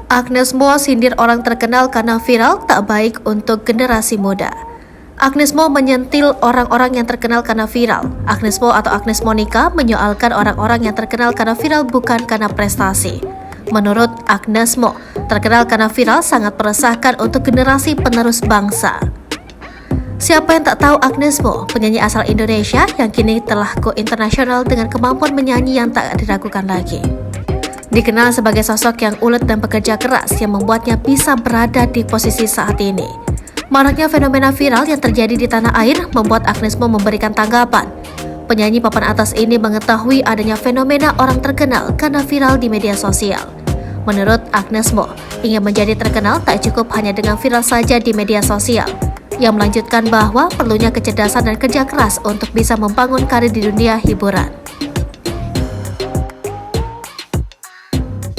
Agnes Mo sindir orang terkenal karena viral tak baik untuk generasi muda. Agnes Mo menyentil orang-orang yang terkenal karena viral. Agnes Mo atau Agnes Monica menyoalkan orang-orang yang terkenal karena viral bukan karena prestasi. Menurut Agnes Mo, terkenal karena viral sangat meresahkan untuk generasi penerus bangsa. Siapa yang tak tahu Agnes Mo, penyanyi asal Indonesia yang kini telah go internasional dengan kemampuan menyanyi yang tak diragukan lagi. Dikenal sebagai sosok yang ulet dan pekerja keras yang membuatnya bisa berada di posisi saat ini. Maraknya fenomena viral yang terjadi di tanah air membuat Agnes Mo memberikan tanggapan. Penyanyi papan atas ini mengetahui adanya fenomena orang terkenal karena viral di media sosial. Menurut Agnes Mo, ingin menjadi terkenal tak cukup hanya dengan viral saja di media sosial. Yang melanjutkan bahwa perlunya kecerdasan dan kerja keras untuk bisa membangun karir di dunia hiburan.